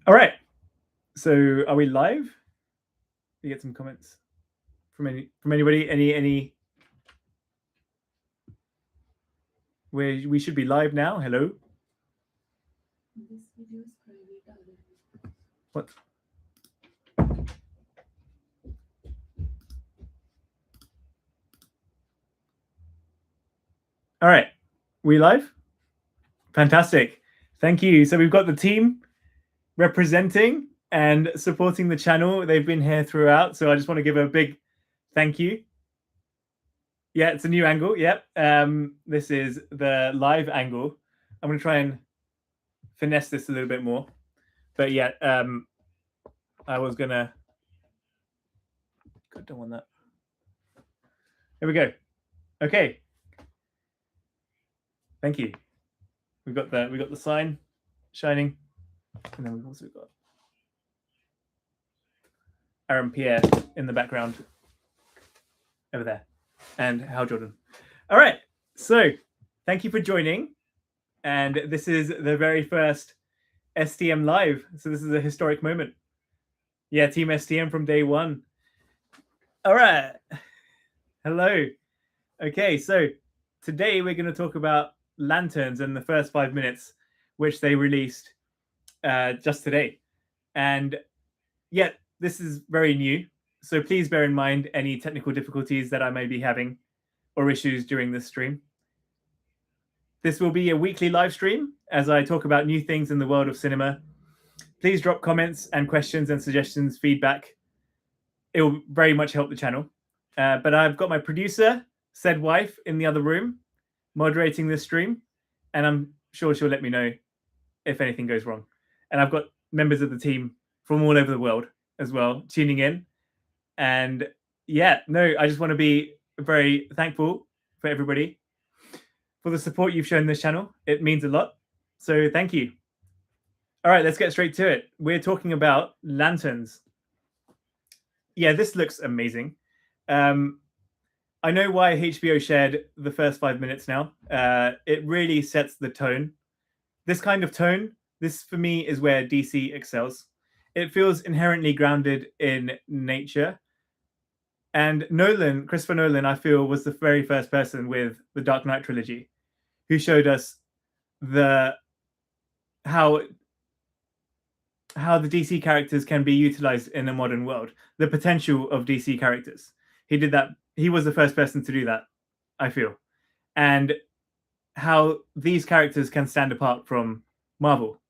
All right. So are we live? You get some comments from anybody? Any where we should be live now? Hello. What? All right. We live? Fantastic. Thank you. So we've got the team representing and supporting the channel. They've been here throughout. So I just want to give a big thank you. Yeah, it's a new angle. Yep. This is the live angle. I'm going to try and finesse this a little bit more. But yeah, I was going to. God, don't want that. Here we go. Okay. Thank you. We got the sign shining, and then we've also got Aaron Pierre in the background over there, and Hal Jordan. All right, so thank you for joining, and this is the very first STM live. So this is a historic moment. Yeah, Team STM from day one. All right. Hello. Okay, so today we're going to talk about Lanterns and the first 5 minutes, which they released just today. And yet, this is very new. So please bear in mind any technical difficulties that I may be having or issues during this stream. This will be a weekly live stream as I talk about new things in the world of cinema. Please drop comments and questions and suggestions, feedback. It will very much help the channel. But I've got my producer, said wife, in the other room, moderating this stream, and I'm sure she'll let me know if anything goes wrong. And I've got members of the team from all over the world as well tuning in. And yeah, no, I just want to be very thankful for everybody for the support you've shown this channel. It means a lot. So thank you. All right, let's get straight to it. We're talking about Lanterns. Yeah, this looks amazing. I know why HBO shared the first 5 minutes now. It really sets the tone. This kind of tone, this for me is where DC excels. It feels inherently grounded in nature. And Christopher Nolan, I feel, was the very first person with the Dark Knight trilogy who showed us how the DC characters can be utilized in a modern world, the potential of DC characters. He did that. He was the first person to do that, I feel. And how these characters can stand apart from Marvel.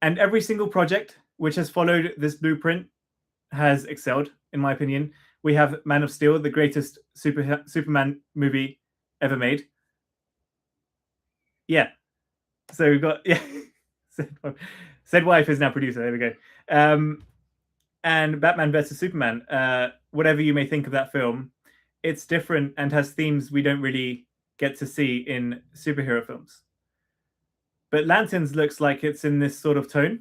And every single project which has followed this blueprint has excelled, in my opinion. We have Man of Steel, the greatest Superman movie ever made. Yeah. So we've got, yeah. Said wife is now producer. There we go. And Batman versus Superman. Whatever you may think of that film, it's different and has themes we don't really get to see in superhero films. But Lanterns looks like it's in this sort of tone.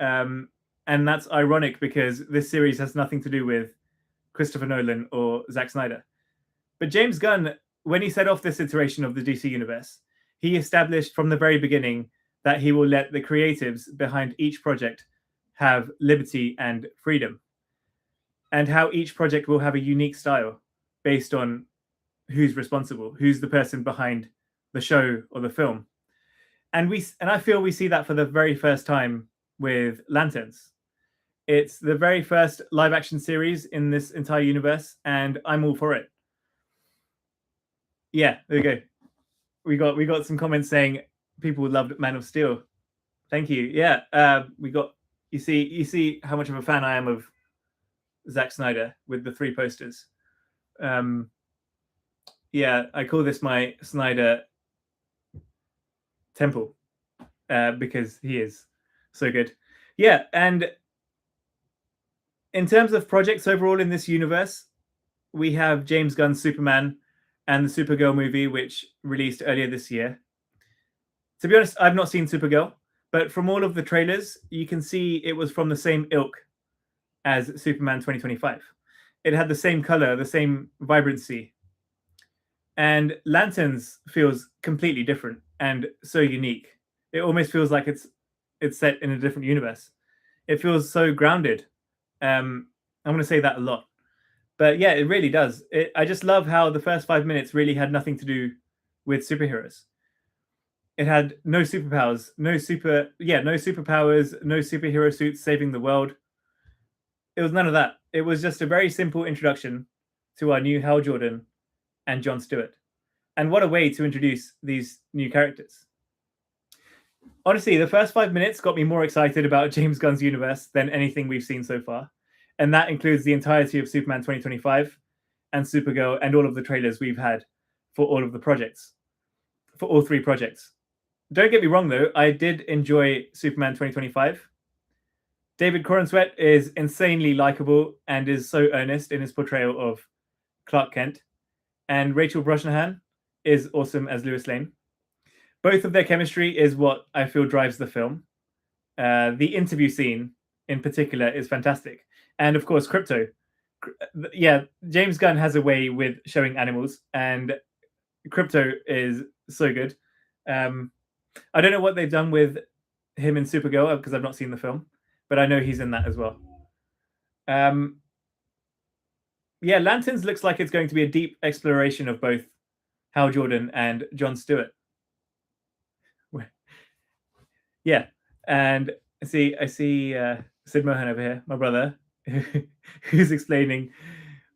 And that's ironic because this series has nothing to do with Christopher Nolan or Zack Snyder. But James Gunn, when he set off this iteration of the DC universe, he established from the very beginning that he will let the creatives behind each project have liberty and freedom, and how each project will have a unique style based on who's responsible, who's the person behind the show or the film. And I feel we see that for the very first time with Lanterns. It's the very first live action series in this entire universe, and I'm all for it. Yeah, there we go. We got some comments saying people loved Man of Steel. Thank you. Yeah, we got you see how much of a fan I am of Zack Snyder with the 3 posters. Yeah, I call this my Snyder temple because he is so good. Yeah, and in terms of projects overall in this universe, we have James Gunn's Superman and the Supergirl movie, which released earlier this year. To be honest, I've not seen Supergirl, but from all of the trailers, you can see it was from the same ilk as Superman 2025. It had the same color, the same vibrancy. And Lanterns feels completely different and so unique. It almost feels like it's set in a different universe. It feels so grounded. I'm going to say that a lot. But yeah, it really does. I just love how the first 5 minutes really had nothing to do with superheroes. It had no superpowers, no superpowers, no superhero suits saving the world. It was none of that. It was just a very simple introduction to our new Hal Jordan and Jon Stewart. And what a way to introduce these new characters. Honestly, the first 5 minutes got me more excited about James Gunn's universe than anything we've seen so far. And that includes the entirety of Superman 2025 and Supergirl and all of the trailers we've had for all of the projects, for all three projects. Don't get me wrong, though, I did enjoy Superman 2025. David Corenswet is insanely likable and is so earnest in his portrayal of Clark Kent. And Rachel Brosnahan is awesome as Lois Lane. Both of their chemistry is what I feel drives the film. The interview scene in particular is fantastic. And of course, Crypto. Yeah, James Gunn has a way with showing animals, and Crypto is so good. I don't know what they've done with him in Supergirl because I've not seen the film, but I know he's in that as well. Yeah, Lanterns looks like it's going to be a deep exploration of both Hal Jordan and Jon Stewart. Yeah, and I see Sid Mohan over here, my brother, who's explaining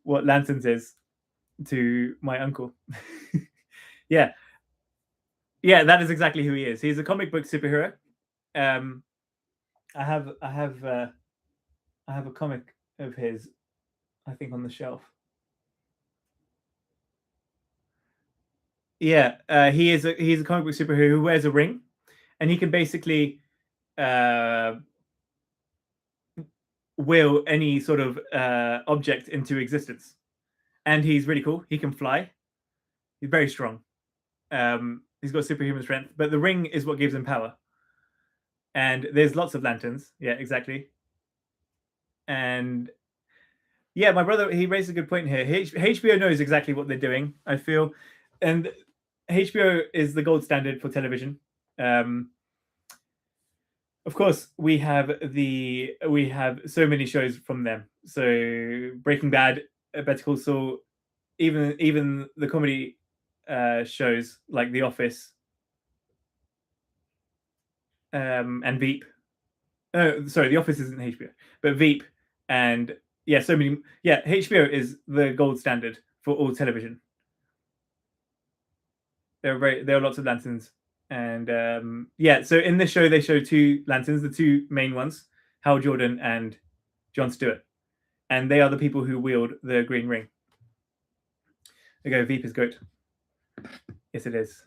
what Lanterns is to my uncle. Yeah, that is exactly who he is. He's a comic book superhero. I have a comic of his, I think, on the shelf. Yeah, he's a comic book superhero who wears a ring, and he can basically will any sort of object into existence. And he's really cool. He can fly. He's very strong. He's got superhuman strength, but the ring is what gives him power. And there's lots of lanterns. Yeah, exactly. And yeah, my brother, he raised a good point here. HBO knows exactly what they're doing, I feel. And HBO is the gold standard for television. Of course, we have so many shows from them. So Breaking Bad, Better Call Saul, even the comedy shows like The Office and Veep. Oh, sorry, The Office isn't HBO, but Veep and yeah, so many. Yeah, HBO is the gold standard for all television. There are lots of lanterns, and yeah. So in this show, they show two lanterns, the two main ones, Hal Jordan and Jon Stewart, and they are the people who wield the green ring. There you go. Veep is good. Yes, it is.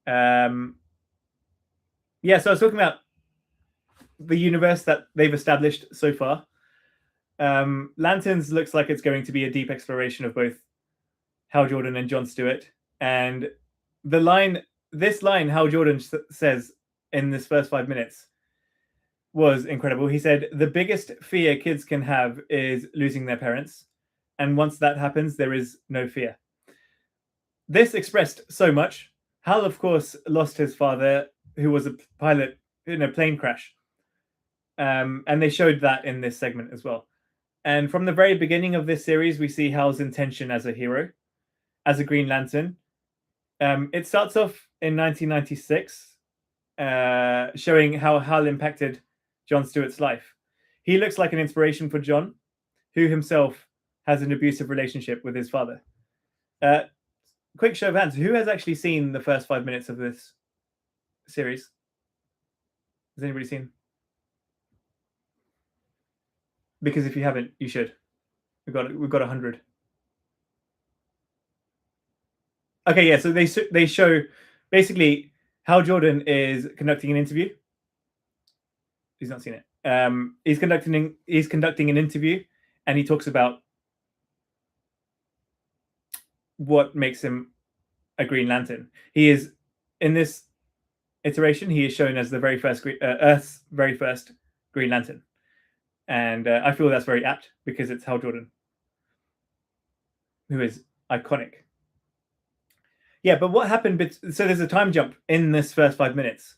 Yeah. So I was talking about the universe that they've established so far. Lanterns looks like it's going to be a deep exploration of both Hal Jordan and Jon Stewart. And this line Hal Jordan says in this first 5 minutes was incredible. He said, "The biggest fear kids can have is losing their parents. And once that happens, there is no fear." This expressed so much. Hal, of course, lost his father, who was a pilot in a plane crash. And they showed that in this segment as well. And from the very beginning of this series, we see Hal's intention as a hero, as a Green Lantern. It starts off in 1996, showing how Hal impacted Jon Stewart's life. He looks like an inspiration for Jon, who himself has an abusive relationship with his father. Quick show of hands. Who has actually seen the first 5 minutes of this series? Has anybody seen? Because if you haven't, you should. We've got 100. Okay, yeah. So they show basically Hal Jordan is conducting an interview. He's not seen it. He's conducting an interview, and he talks about what makes him a Green Lantern. He is in this iteration. He is shown as the very first Earth's very first Green Lantern. And I feel that's very apt because it's Hal Jordan, who is iconic. Yeah, but what happened? So there's a time jump in this first 5 minutes.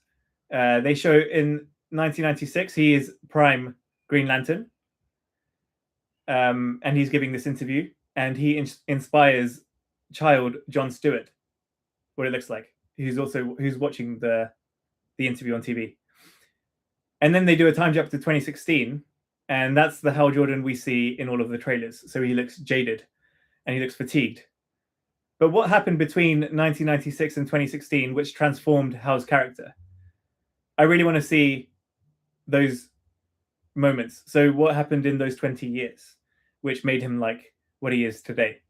They show in 1996, he is prime Green Lantern, and he's giving this interview, and he inspires child John Stewart, what it looks like, who's watching the interview on TV. And then they do a time jump to 2016, and that's the Hal Jordan we see in all of the trailers. So he looks jaded and he looks fatigued. But what happened between 1996 and 2016, which transformed Hal's character? I really want to see those moments. So what happened in those 20 years, which made him like what he is today?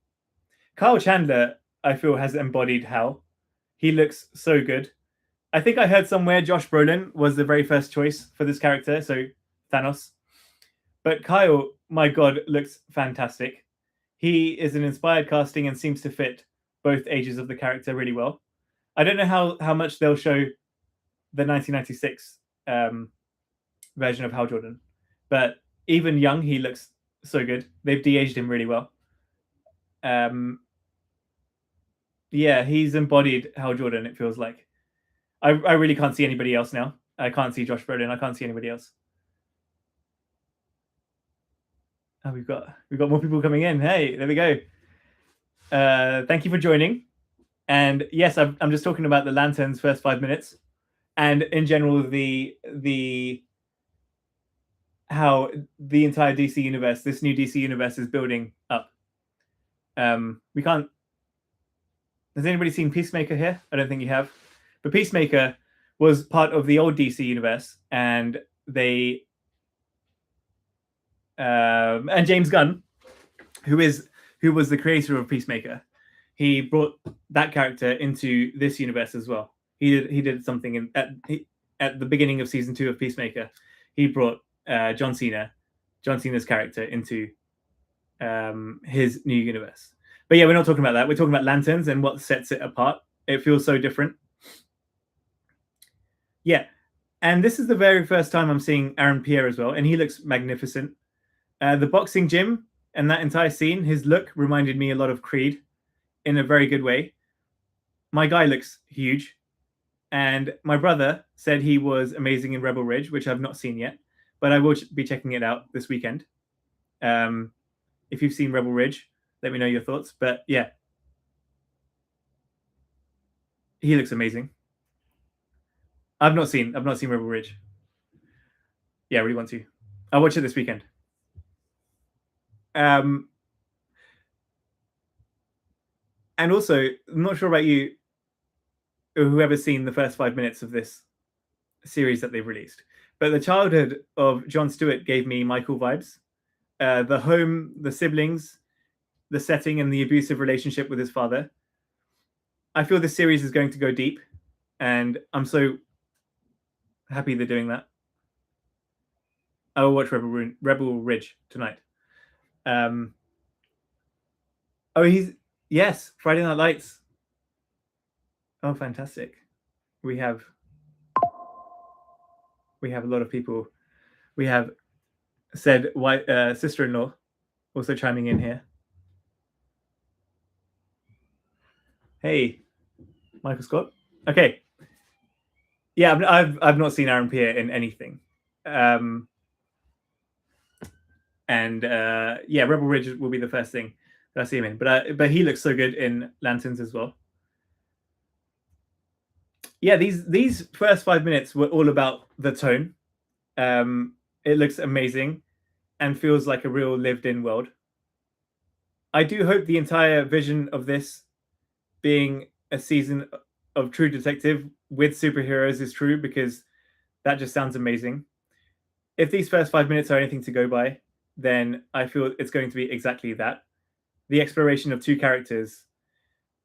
Kyle Chandler, I feel, has embodied Hal. He looks so good. I think I heard somewhere Josh Brolin was the very first choice for this character, so Thanos. But Kyle, my God, looks fantastic. He is an inspired casting and seems to fit both ages of the character really well. I don't know how much they'll show the 1996 version of Hal Jordan, but even young, he looks so good. They've de-aged him really well. Yeah, he's embodied Hal Jordan, it feels like. I really can't see anybody else now. I can't see Josh Brolin. I can't see anybody else. Oh, we've got more people coming in. Hey, there we go. Thank you for joining. And yes, I'm just talking about the Lantern's first 5 minutes, and in general how the entire DC universe, this new DC universe, is building up. We can't. Has anybody seen Peacemaker here? I don't think you have. But Peacemaker was part of the old DC universe, and they and James Gunn, who was the creator of Peacemaker, he brought that character into this universe as well. He did something at the beginning of season 2 of Peacemaker. He brought John Cena's character into his new universe. But yeah, we're not talking about that. We're talking about Lanterns and what sets it apart. It feels so different. Yeah, and this is the very first time I'm seeing Aaron Pierre as well, and he looks magnificent. The boxing gym and that entire scene, his look reminded me a lot of Creed in a very good way. My guy looks huge, and my brother said he was amazing in Rebel Ridge, which I've not seen yet, but I will be checking it out this weekend. If you've seen Rebel Ridge, let me know your thoughts. But yeah, he looks amazing. I've not seen Rebel Ridge. Yeah, I really want to. I'll watch it this weekend. And also, I'm not sure about you, or whoever's seen the first 5 minutes of this series that they've released, but the childhood of Jon Stewart gave me Michael vibes. The home, the siblings, the setting, and the abusive relationship with his father. I feel this series is going to go deep, and I'm so happy they're doing that. I will watch Rebel Ridge tonight. Yes, Friday Night Lights. Oh, fantastic. We have a lot of people. We have said sister-in-law also chiming in here. Hey, Michael Scott. Okay. Yeah, I've not seen Aaron Pierre in anything. And yeah, Rebel Ridge will be the first thing that I see him in. But he looks so good in Lanterns as well. Yeah, these first 5 minutes were all about the tone. It looks amazing and feels like a real lived-in world. I do hope the entire vision of this being a season of True Detective with superheroes is true, because that just sounds amazing. If these first 5 minutes are anything to go by, then I feel it's going to be exactly that. The exploration of two characters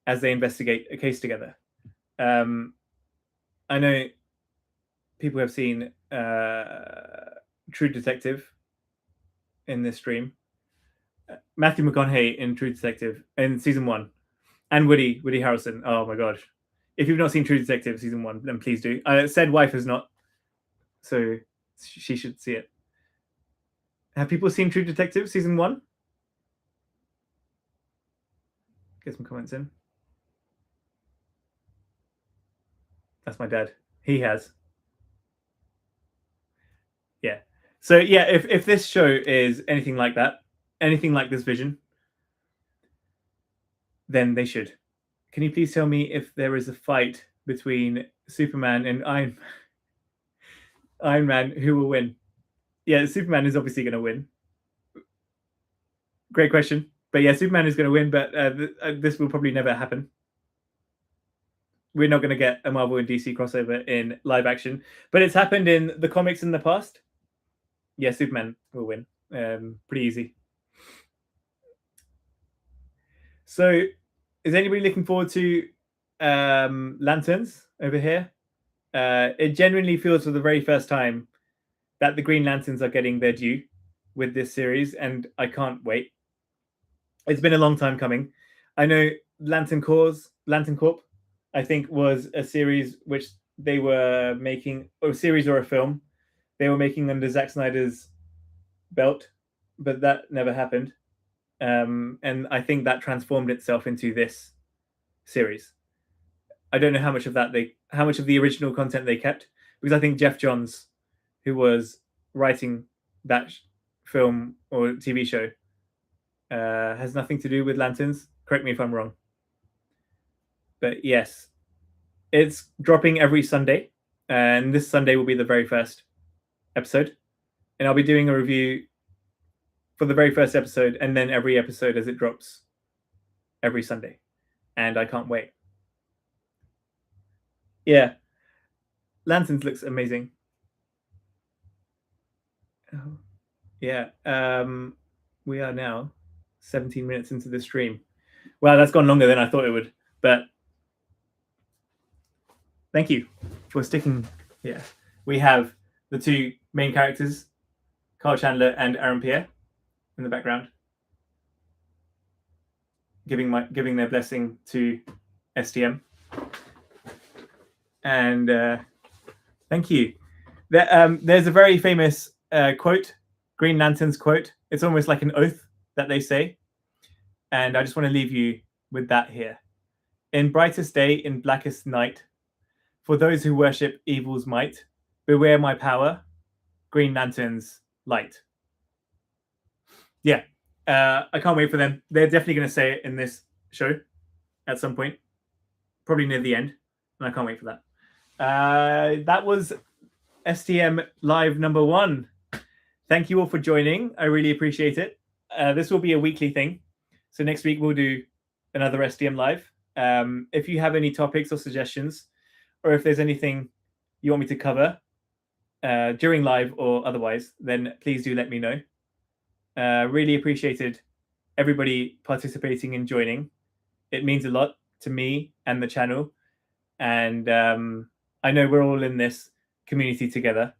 as they investigate a case together. I know people have seen True Detective in this stream. Matthew McConaughey in True Detective in season 1, and Woody Harrelson. Oh my gosh! If you've not seen True Detective season 1, then please do. Said wife has not, so she should see it. Have people seen True Detective season 1? Get some comments in. That's my dad. He has. So yeah, if this show is anything like that, anything like this vision, then they should. Can you please tell me if there is a fight between Superman and Iron Man, who will win? Yeah, Superman is obviously going to win. Great question. But yeah, Superman is going to win, but this will probably never happen. We're not going to get a Marvel and DC crossover in live action, but it's happened in the comics in the past. Yeah, Superman will win. Pretty easy. So, is anybody looking forward to Lanterns over here? It genuinely feels for the very first time that the Green Lanterns are getting their due with this series, and I can't wait. It's been a long time coming. I know Lantern Corps, Lantern Corp, I think was a series which they were making, or a series or a film, they were making under Zack Snyder's belt, but that never happened. And I think that transformed itself into this series. I don't know how much of the original content they kept, because I think Jeff Johns, who was writing that film or TV show, has nothing to do with Lanterns. Correct me if I'm wrong. But yes, it's dropping every Sunday, and this Sunday will be the very first episode. And I'll be doing a review for the very first episode, and then every episode as it drops every Sunday. And I can't wait. Yeah. Lanterns looks amazing. Oh, yeah. We are now 17 minutes into the stream. Wow, that's gone longer than I thought it would. But thank you for sticking. Yeah. We have the two main characters, Carl Chandler and Aaron Pierre, in the background, giving their blessing to STM. And thank you. There's a very famous quote, Green Lantern's quote. It's almost like an oath that they say. And I just want to leave you with that here. In brightest day, in blackest night, for those who worship evil's might, beware my power, Green Lantern's light. Yeah, I can't wait for them. They're definitely going to say it in this show at some point, probably near the end, and I can't wait for that. That was STM Live number 1. Thank you all for joining. I really appreciate it. This will be a weekly thing. So next week we'll do another STM Live. If you have any topics or suggestions, or if there's anything you want me to cover during live or otherwise, then please do let me know. Really appreciated everybody participating and joining. It means a lot to me and the channel. And I know we're all in this community together.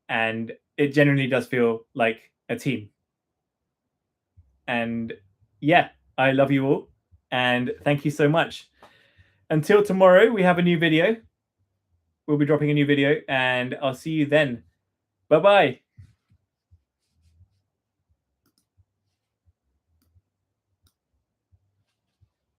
And it genuinely does feel like a team. And yeah, I love you all. And thank you so much. Until tomorrow, we have a new video. We'll be dropping a new video, and I'll see you then. Bye-bye.